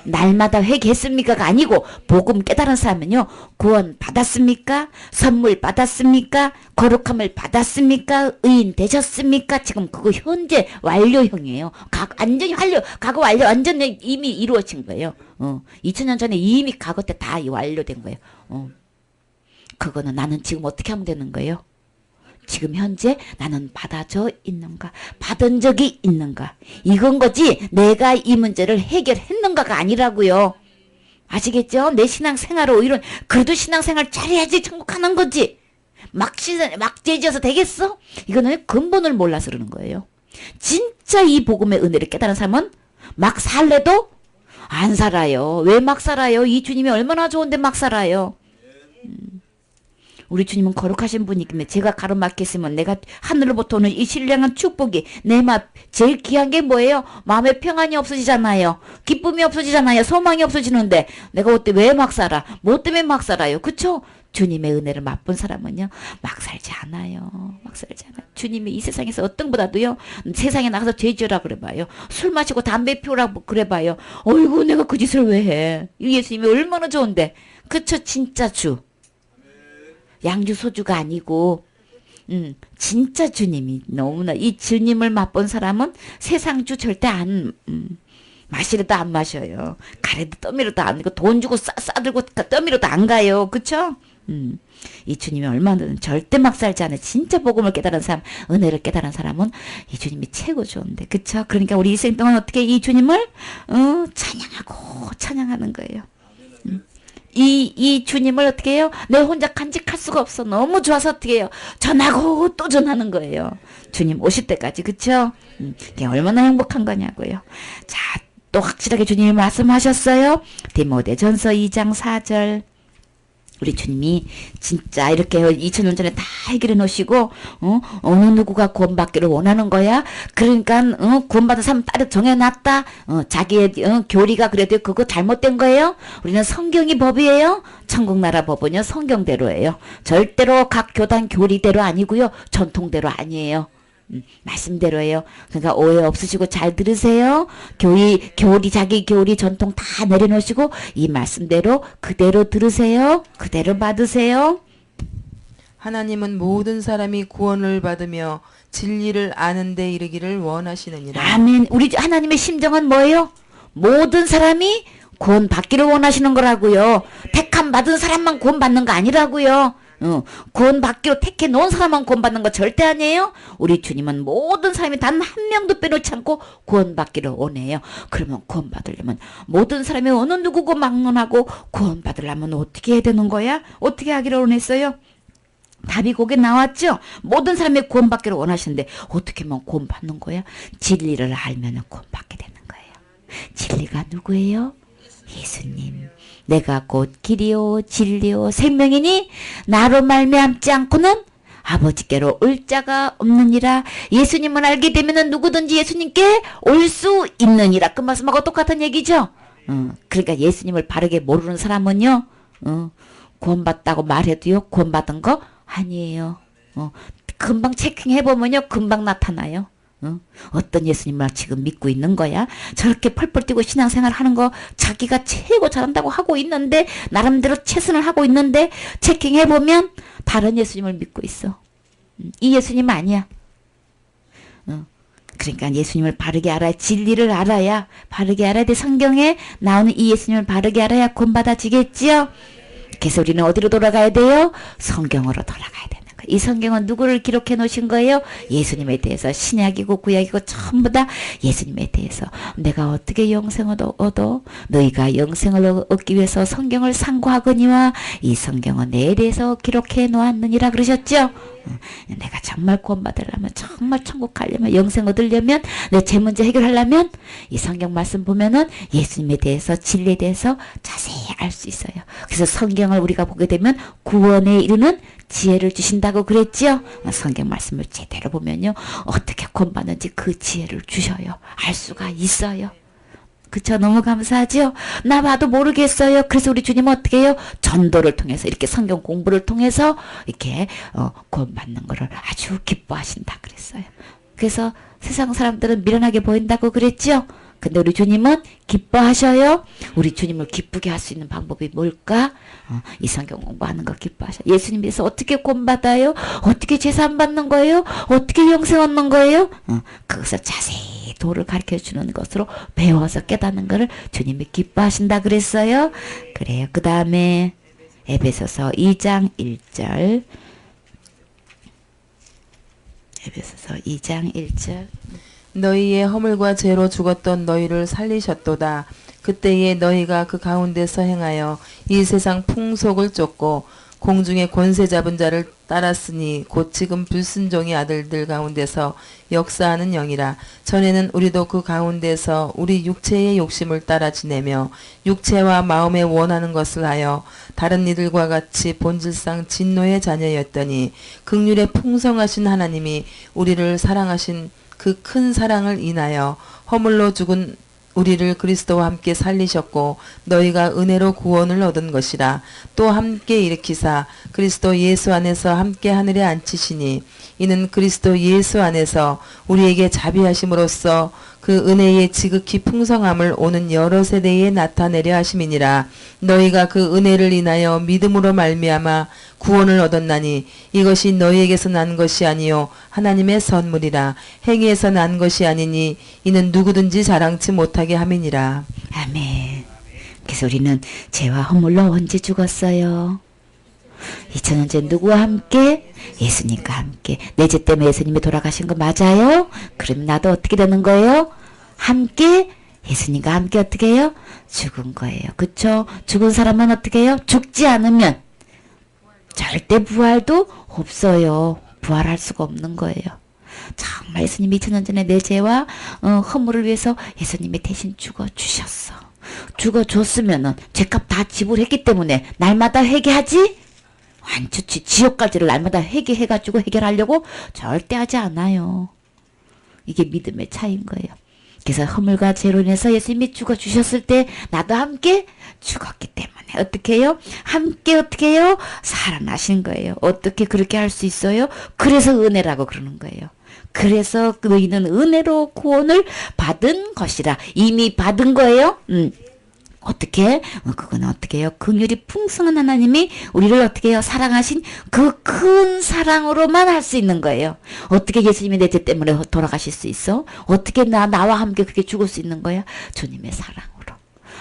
Speaker 1: 날마다 회개했습니까가 아니고 복음 깨달은 사람은요. 구원 받았습니까? 선물 받았습니까? 거룩함을 받았습니까? 의인 되셨습니까? 지금 그거 현재 완료형이에요. 완전히 과거 완료 완전히 이미 이루어진 거예요. 2000년 전에 이미 과거 때 다 완료된 거예요. 그거는 나는 지금 어떻게 하면 되는 거예요? 지금 현재 나는 받아져 있는가? 받은 적이 있는가? 이건 거지 내가 이 문제를 해결했는가가 아니라고요. 아시겠죠? 내 신앙생활을 오히려 그래도 신앙생활 잘해야지 천국 가는 거지. 막 죄지어서 되겠어? 이거는 근본을 몰라서 그러는 거예요. 진짜 이 복음의 은혜를 깨달은 사람은 막 살래도 안 살아요. 왜 막 살아요? 이 주님이 얼마나 좋은데 막 살아요. 우리 주님은 거룩하신 분이기에 제가 가로막혔으면 내가 하늘로부터 오는 이 신령한 축복이 내 제일 귀한 게 뭐예요? 마음에 평안이 없어지잖아요. 기쁨이 없어지잖아요. 소망이 없어지는데 내가 왜 막 살아? 뭐 때문에 막 살아요? 그쵸? 주님의 은혜를 맛본 사람은요 막 살지 않아요. 막 살지 않아요. 주님이 이 세상에서 어떤 보다도요 세상에 나가서 죄지으라 그래봐요. 술 마시고 담배 피우라고 그래봐요. 어이구 내가 그 짓을 왜 해. 이 예수님이 얼마나 좋은데. 그쵸 진짜 주. 양주 소주가 아니고 진짜 주님이 너무나 이 주님을 맛본 사람은 세상 주 절대 안 마시려도 안 마셔요. 가래도 떠미로도 안 가고 돈 주고 싸들고 떠미로도 안 가요. 그쵸? 이 주님이 얼마나 절대 막 살지 않아요. 진짜 복음을 깨달은 사람, 은혜를 깨달은 사람은 이 주님이 최고 좋은데. 그쵸? 그러니까 우리 일생 동안 어떻게 이 주님을 찬양하고 찬양하는 거예요. 이 주님을 어떻게 해요? 내 혼자 간직할 수가 없어. 너무 좋아서 어떻게 해요? 전하고 또 전하는 거예요. 주님 오실 때까지. 그쵸? 이게 얼마나 행복한 거냐고요. 자, 또 확실하게 주님이 말씀하셨어요. 디모데전서 2장 4절. 우리 주님이 진짜 이렇게 2000년 전에 다 해결해 놓으시고 어느 누구가 구원받기를 원하는 거야. 그러니까 구원받은 사람 따로 정해놨다. 자기의 교리가 그래도 그거 잘못된 거예요. 우리는 성경이 법이에요. 천국나라 법은요 성경대로예요. 절대로 각 교단 교리대로 아니고요 전통대로 아니에요. 말씀대로예요. 그러니까 오해 없으시고 잘 들으세요. 교리 자기 교리 전통 다 내려놓으시고 이 말씀대로 그대로 들으세요. 그대로 받으세요.
Speaker 2: 하나님은 모든 사람이 구원을 받으며 진리를 아는 데 이르기를 원하시느니라.
Speaker 1: 아멘. 우리 하나님의 심정은 뭐예요? 모든 사람이 구원 받기를 원하시는 거라고요. 택함 받은 사람만 구원 받는 거 아니라고요. 구원 받기로 택해 놓은 사람만 구원 받는 거 절대 아니에요. 우리 주님은 모든 사람이 단 한 명도 빼놓지 않고 구원 받기를 원해요. 그러면 구원 받으려면 모든 사람이 어느 누구고 막론하고 구원 받으려면 어떻게 해야 되는 거야? 어떻게 하기를 원했어요? 답이 거기 나왔죠. 모든 사람이 구원 받기를 원하시는데 어떻게 하면 구원 받는 거야? 진리를 알면 구원 받게 되는 거예요. 진리가 누구예요? 예수님. 내가 곧 길이요 진리요 생명이니 나로 말미암지 않고는 아버지께로 올 자가 없느니라. 예수님을 알게 되면 누구든지 예수님께 올 수 있느니라. 그 말씀하고 똑같은 얘기죠. 그러니까 예수님을 바르게 모르는 사람은요 구원받다고 말해도요 구원받은 거 아니에요. 금방 체킹해보면요 금방 나타나요. 어떤 예수님을 지금 믿고 있는 거야? 저렇게 펄펄 뛰고 신앙생활 하는 거 자기가 최고 잘한다고 하고 있는데 나름대로 최선을 하고 있는데 체킹해보면 다른 예수님을 믿고 있어. 이 예수님 아니야. 그러니까 예수님을 바르게 알아야 진리를 알아야 바르게 알아야 돼. 성경에 나오는 이 예수님을 바르게 알아야 구원받아지겠지요. 그래서 우리는 어디로 돌아가야 돼요? 성경으로 돌아가야 돼요. 이 성경은 누구를 기록해 놓으신 거예요? 예수님에 대해서. 신약이고 구약이고 전부 다 예수님에 대해서. 내가 어떻게 영생을 얻어? 너희가 영생을 얻기 위해서 성경을 상고하거니와 이 성경은 내에 대해서 기록해 놓았느니라 그러셨죠? 내가 정말 구원받으려면 정말 천국 가려면 영생 얻으려면 내 제 문제 해결하려면 이 성경 말씀 보면은 예수님에 대해서 진리에 대해서 자세히 알 수 있어요. 그래서 성경을 우리가 보게 되면 구원에 이르는 지혜를 주신다고 그랬지요. 성경 말씀을 제대로 보면요 어떻게 구원받는지 그 지혜를 주셔요. 알 수가 있어요. 그쵸? 너무 감사하죠? 나 봐도 모르겠어요. 그래서 우리 주님은 어떻게 해요? 전도를 통해서 이렇게 성경 공부를 통해서 이렇게 구원받는 거를 아주 기뻐하신다 그랬어요. 그래서 세상 사람들은 미련하게 보인다고 그랬죠? 근데 우리 주님은 기뻐하셔요. 우리 주님을 기쁘게 할 수 있는 방법이 뭘까? 이 성경 공부하는 거 기뻐하셔요. 예수님께서 어떻게 구원받아요? 어떻게 제사 받는 거예요? 어떻게 영생 얻는 거예요? 그것을 자세히 도를 가르쳐 주는 것으로 배워서 깨닫는 것을 주님이 기뻐하신다 그랬어요. 그래요. 그 다음에 에베소서 2장 1절. 에베소서 2장 1절.
Speaker 2: 너희의 허물과 죄로 죽었던 너희를 살리셨도다. 그때에 너희가 그 가운데서 행하여 이 세상 풍속을 쫓고 공중의 권세 잡은 자를 따랐으니 곧 지금 불순종의 아들들 가운데서 역사하는 영이라. 전에는 우리도 그 가운데서 우리 육체의 욕심을 따라 지내며 육체와 마음에 원하는 것을 하여 다른 이들과 같이 본질상 진노의 자녀였더니 긍휼의 풍성하신 하나님이 우리를 사랑하신 그 큰 사랑을 인하여 허물로 죽은 우리를 그리스도와 함께 살리셨고 너희가 은혜로 구원을 얻은 것이라. 또 함께 일으키사 그리스도 예수 안에서 함께 하늘에 앉히시니 이는 그리스도 예수 안에서 우리에게 자비하심으로써 그 은혜의 지극히 풍성함을 오는 여러 세대에 나타내려 하심이니라. 너희가 그 은혜를 인하여 믿음으로 말미암아 구원을 얻었나니 이것이 너희에게서 난 것이 아니요 하나님의 선물이라. 행위에서 난 것이 아니니 이는 누구든지 자랑치 못하게 함이니라.
Speaker 1: 아멘. 그래서 우리는 죄와 허물로 언제 죽었어요? 2000년 전 누구와 함께? 예수님과 함께. 내 죄 때문에 예수님이 돌아가신 거 맞아요? 그럼 나도 어떻게 되는 거예요? 함께? 예수님과 함께 어떻게 해요? 죽은 거예요. 그쵸? 죽은 사람은 어떻게 해요? 죽지 않으면 절대 부활도 없어요. 부활할 수가 없는 거예요. 정말 예수님이 2000년 전에 내 죄와 허물을 위해서 예수님이 대신 죽어주셨어. 죽어줬으면은 죄값 다 지불했기 때문에 날마다 회개하지? 완전히 지옥까지를 날마다 회개해가지고 해결하려고 절대 하지 않아요. 이게 믿음의 차이인 거예요. 그래서 허물과 죄로 인해서 예수님이 죽어주셨을 때 나도 함께 죽었기 때문에 어떻게 해요? 함께 어떻게 해요? 살아나신 거예요. 어떻게 그렇게 할 수 있어요? 그래서 은혜라고 그러는 거예요. 그래서 너희는 은혜로 구원을 받은 것이라. 이미 받은 거예요. 어떻게? 그건 어떻게 해요? 긍휼이 풍성한 하나님이 우리를 어떻게 해요? 사랑하신 그 큰 사랑으로만 할 수 있는 거예요. 어떻게 예수님이 내 죄 때문에 돌아가실 수 있어? 어떻게 나와 함께 그렇게 죽을 수 있는 거야? 주님의 사랑으로.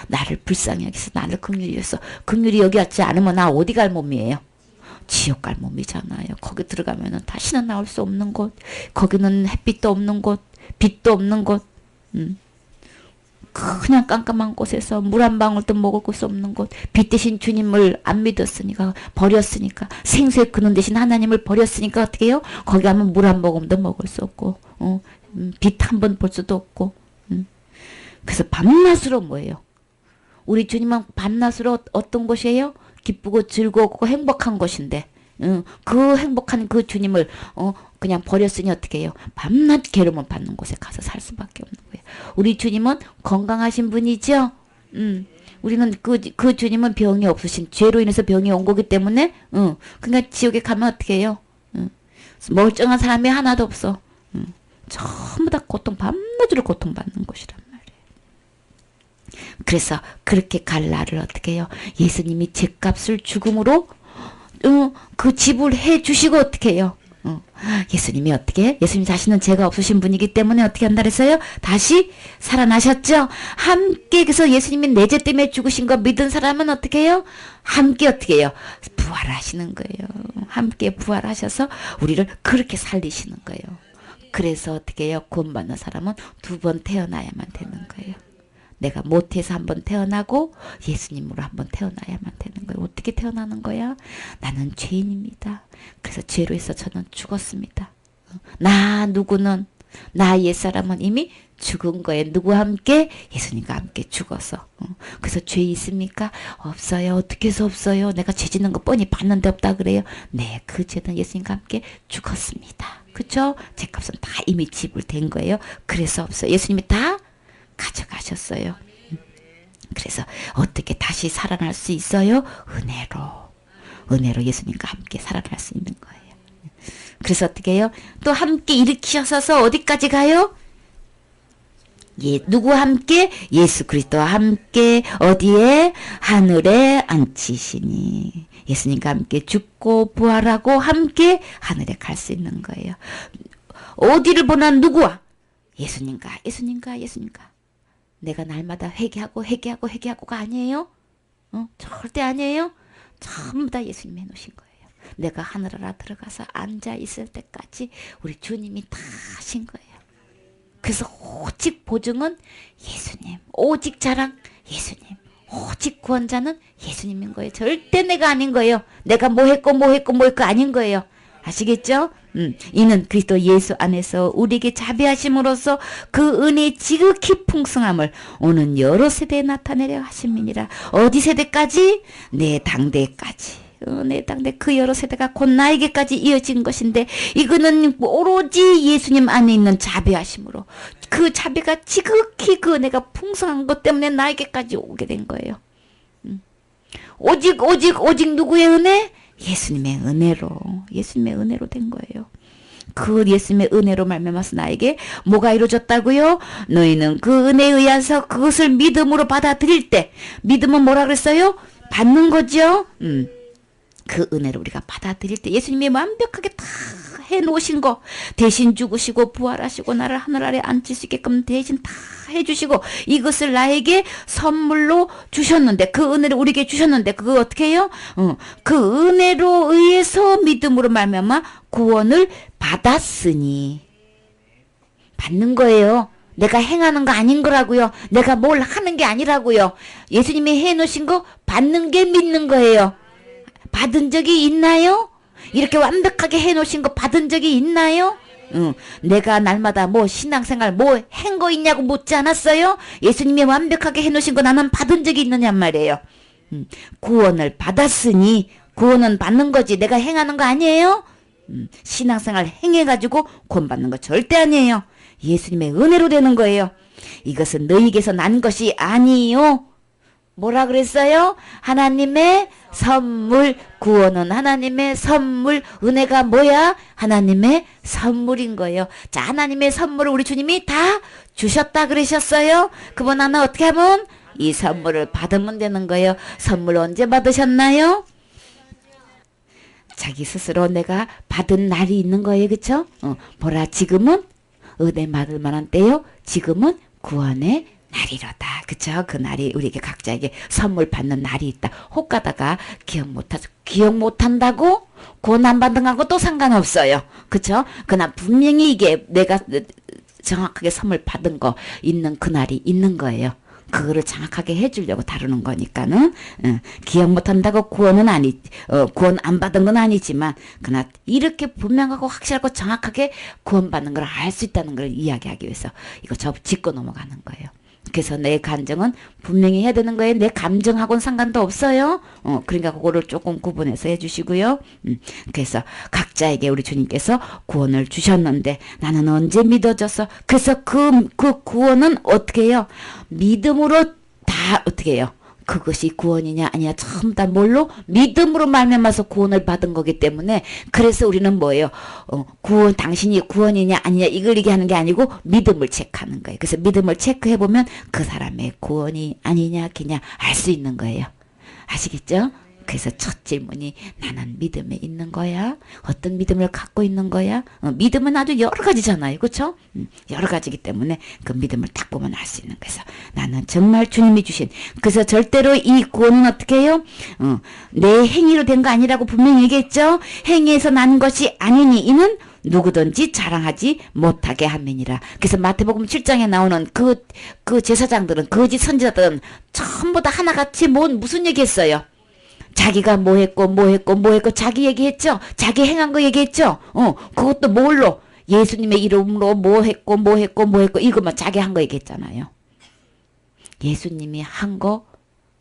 Speaker 1: 나를 불쌍히 여기서 나를 긍휼히 여기서 긍휼이 여기 왔지 않으면 나 어디 갈 몸이에요? 지옥 갈 몸이잖아요. 거기 들어가면은 다시는 나올 수 없는 곳. 거기는 햇빛도 없는 곳, 빛도 없는 곳. 그냥 깜깜한 곳에서 물 한 방울도 먹을 곳 없는 곳. 빛 대신 주님을 안 믿었으니까 버렸으니까 생수의 근원 대신 하나님을 버렸으니까 어떻게 해요? 거기 가면 물 한 모금도 먹을 수 없고 빛 한 번 볼 수도 없고 그래서 밤낮으로 뭐예요? 우리 주님은 밤낮으로 어떤 곳이에요? 기쁘고 즐거웠고 행복한 곳인데 그 행복한 그 주님을 그냥 버렸으니 어떻게 해요? 밤낮 괴로움을 받는 곳에 가서 살 수밖에 없는 거예요. 우리 주님은 건강하신 분이죠. 우리는 그 주님은 병이 없으신 죄로 인해서 병이 온 거기 때문에 그러니까 지옥에 가면 어떻게 해요? 멀쩡한 사람이 하나도 없어. 전부 다 밤낮으로 고통받는 곳이란 말이에요. 그래서 그렇게 갈 날을 어떻게 해요? 예수님이 죄값을 죽음으로 그 지불해 주시고 어떻게 해요? 예수님이 어떻게 해? 예수님 자신은 죄가 없으신 분이기 때문에 어떻게 한다 그랬어요? 다시 살아나셨죠? 함께 그래서 예수님이 내 죄 때문에 죽으신 거 믿은 사람은 어떻게 해요? 함께 어떻게 해요? 부활하시는 거예요. 함께 부활하셔서 우리를 그렇게 살리시는 거예요. 그래서 어떻게 해요? 구원받는 사람은 2번 태어나야만 되는 거예요. 내가 못해서 한번 태어나고 예수님으로 한번 태어나야만 되는 거예요. 어떻게 태어나는 거야? 나는 죄인입니다. 그래서 죄로 해서 저는 죽었습니다. 나 옛사람은 이미 죽은 거예요. 누구와 함께? 예수님과 함께 죽어서. 그래서 죄 있습니까? 없어요. 어떻게 해서 없어요? 내가 죄 짓는 거 뻔히 봤는데 없다 그래요? 네, 그 죄는 예수님과 함께 죽었습니다. 그쵸? 죄값은 다 이미 지불된 거예요. 그래서 없어요. 예수님이 다 가져가셨어요. 그래서 어떻게 다시 살아날 수 있어요? 은혜로 예수님과 함께 살아날 수 있는 거예요. 그래서 어떻게 해요? 또 함께 일으키셔서 어디까지 가요? 누구와 함께? 예수 그리스도와 함께 어디에? 하늘에 앉히시니. 예수님과 함께 죽고 부활하고 함께 하늘에 갈 수 있는 거예요. 어디를 보나 누구와? 예수님과. 내가 날마다 회개하고가 아니에요? 절대 아니에요? 전부 다 예수님이 해놓으신 거예요. 내가 하늘나라 들어가서 앉아 있을 때까지 우리 주님이 다 하신 거예요. 그래서 오직 보증은 예수님, 오직 자랑 예수님, 오직 구원자는 예수님인 거예요. 절대 내가 아닌 거예요. 내가 뭐 했고 아닌 거예요. 아시겠죠? 이는 그리스도 예수 안에서 우리에게 자비하심으로써 그 은혜의 지극히 풍성함을 오는 여러 세대에 나타내려 하심이니라. 어디 세대까지? 내 당대까지. 은혜당대 그 여러 세대가 곧 나에게까지 이어진 것인데 이거는 오로지 예수님 안에 있는 자비하심으로 그 자비가 지극히 그 은혜가 풍성한 것 때문에 나에게까지 오게 된 거예요. 오직 누구의 은혜? 예수님의 은혜로 된 거예요. 그 예수님의 은혜로 말미암아서 나에게 뭐가 이루어졌다고요? 너희는 그 은혜에 의해서 그것을 믿음으로 받아들일 때, 믿음은 뭐라 그랬어요? 받는 거죠. 그 은혜를 우리가 받아들일 때 예수님이 완벽하게 다 해놓으신 거, 대신 죽으시고 부활하시고 나를 하늘 아래 앉힐 수 있게끔 대신 다 해주시고 이것을 나에게 선물로 주셨는데, 그 은혜를 우리에게 주셨는데 그거 어떻게 해요? 그 은혜로 의해서 믿음으로 말미암아 구원을 받았으니, 받는 거예요. 내가 행하는 거 아닌 거라고요. 내가 뭘 하는 게 아니라고요. 예수님이 해놓으신 거 받는 게 믿는 거예요. 받은 적이 있나요? 이렇게 완벽하게 해놓으신 거 받은 적이 있나요? 내가 날마다 뭐 신앙생활 뭐 한 거 있냐고 묻지 않았어요? 예수님이 완벽하게 해놓으신 거 나는 받은 적이 있느냐 말이에요. 구원을 받았으니, 구원은 받는 거지 내가 행하는 거 아니에요? 신앙생활 행해가지고 구원 받는 거 절대 아니에요. 예수님의 은혜로 되는 거예요. 이것은 너희에게서 난 것이 아니요. 뭐라 그랬어요? 하나님의 선물, 구원은 하나님의 선물, 은혜가 뭐야? 하나님의 선물인 거예요. 자, 하나님의 선물을 우리 주님이 다 주셨다 그러셨어요. 그분 하나 어떻게 하면 이 선물을 받으면 되는 거예요. 선물 언제 받으셨나요? 자기 스스로 내가 받은 날이 있는 거예요. 그쵸? 보라, 지금은 은혜 받을 만한 때요. 지금은 구원의 날이로다. 그쵸? 그 날이 우리에게 각자에게 선물 받는 날이 있다. 혹 가다가 기억 못한다고 구원 안 받은 거하고 또 상관없어요. 그쵸? 그날 분명히 이게 내가 정확하게 선물 받은 거 있는 그날이 있는 거예요. 그거를 정확하게 해주려고 다루는 거니까는, 기억 못한다고 구원 안 받은 건 아니지만, 그날 이렇게 분명하고 확실하고 정확하게 구원받는 걸 알 수 있다는 걸 이야기하기 위해서 이거 짚고 넘어가는 거예요. 그래서 내 감정은 분명히 해야 되는 거예요. 내 감정하고는 상관도 없어요. 그러니까 그거를 조금 구분해서 해주시고요. 그래서 각자에게 우리 주님께서 구원을 주셨는데 나는 언제 믿어졌어? 그래서 그 구원은 어떻게 해요? 믿음으로 다 어떻게 해요? 그것이 구원이냐 아니냐 전부 다 뭘로? 믿음으로 말미암아서 구원을 받은 거기 때문에, 그래서 우리는 뭐예요? 당신이 구원이냐 아니냐 이걸 얘기하는 게 아니고 믿음을 체크하는 거예요. 그래서 믿음을 체크해보면 그 사람의 구원이 아니냐 기냐 알 수 있는 거예요. 아시겠죠? 그래서 첫 질문이 나는 믿음에 있는 거야? 어떤 믿음을 갖고 있는 거야? 믿음은 아주 여러 가지잖아요. 그렇죠? 여러 가지이기 때문에 그 믿음을 딱 보면 알 수 있는 거예요. 나는 정말 주님이 주신, 그래서 절대로 이 구원은 어떻게 해요? 내 행위로 된 거 아니라고 분명히 얘기했죠? 행위에서 난 것이 아니니 이는 누구든지 자랑하지 못하게 함이니라. 그래서 마태복음 7장에 나오는 그 제사장들은, 거짓 선지자들은 전부 다 하나같이 무슨 얘기했어요? 자기가 뭐 했고 자기 얘기했죠? 자기 행한 거 얘기했죠? 그것도 뭘로? 예수님의 이름으로 뭐 했고 이것만 자기 한 거 얘기했잖아요. 예수님이 한 거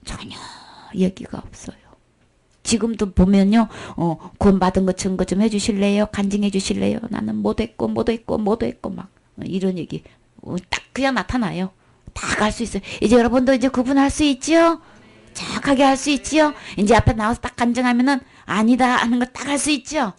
Speaker 1: 전혀 얘기가 없어요. 지금도 보면요, 구원 받은 거 증거 좀 해주실래요? 간증해 주실래요? 나는 못했고 막 이런 얘기 딱 그냥 나타나요. 다 갈 수 있어요. 이제 여러분도 이제 구분할 수 있죠? 정확하게 할 수 있지요? 이제 앞에 나와서 딱 간증하면은 아니다 하는 걸 딱 할 수 있죠?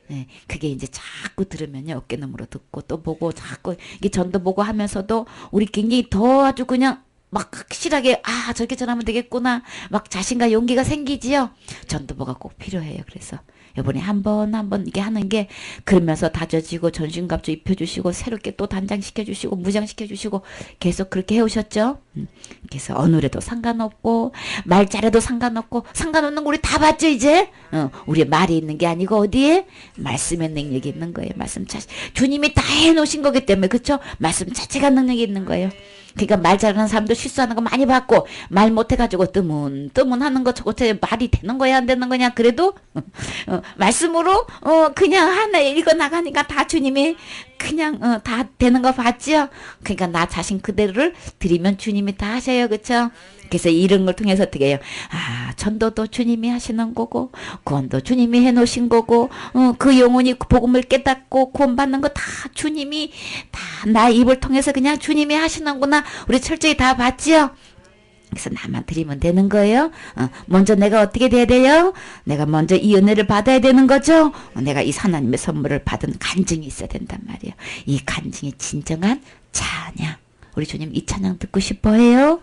Speaker 1: 네, 그게 이제 자꾸 들으면요, 어깨너머로 듣고 또 보고 자꾸 이게 전도 보고 하면서도 우리 굉장히 더 아주 그냥 막 확실하게 저렇게 전하면 되겠구나 막 자신과 용기가 생기지요. 전도보가 꼭 필요해요. 그래서 이번에 한번 이게 하는 게, 그러면서 다져지고 전신갑주 입혀주시고 새롭게 또 단장시켜주시고 무장시켜주시고 계속 그렇게 해오셨죠. 그래서 언어에도 상관없고 말 잘해도 상관없는 거 우리 다 봤죠 이제. 우리 말이 있는 게 아니고 어디에? 말씀의 능력이 있는 거예요. 말씀 자체 주님이 다 해놓으신 거기 때문에, 그렇죠? 말씀 자체가 능력이 있는 거예요. 그러니까 말 잘하는 사람도 실수하는 거 많이 봤고, 말 못해가지고 뜨문하는 거 저거 말이 되는 거야 안 되는 거냐, 그래도 말씀으로 그냥 하나 읽어 나가니까 다 주님이 그냥 다 되는 거 봤지요? 그러니까 나 자신 그대로를 드리면 주님이 다 하셔요. 그쵸? 그래서 이런 걸 통해서 어떻게 해요? 아, 전도도 주님이 하시는 거고 구원도 주님이 해놓으신 거고 그 영혼이 그 복음을 깨닫고 구원받는 거 다 주님이 다 나 입을 통해서 그냥 주님이 하시는구나. 우리 철저히 다 봤지요? 그래서 나만 드리면 되는 거예요. 먼저 내가 어떻게 돼야 돼요? 내가 먼저 이 은혜를 받아야 되는 거죠. 내가 이 하나님의 선물을 받은 간증이 있어야 된단 말이에요. 이 간증이 진정한 찬양. 우리 주님 이 찬양 듣고 싶어 해요.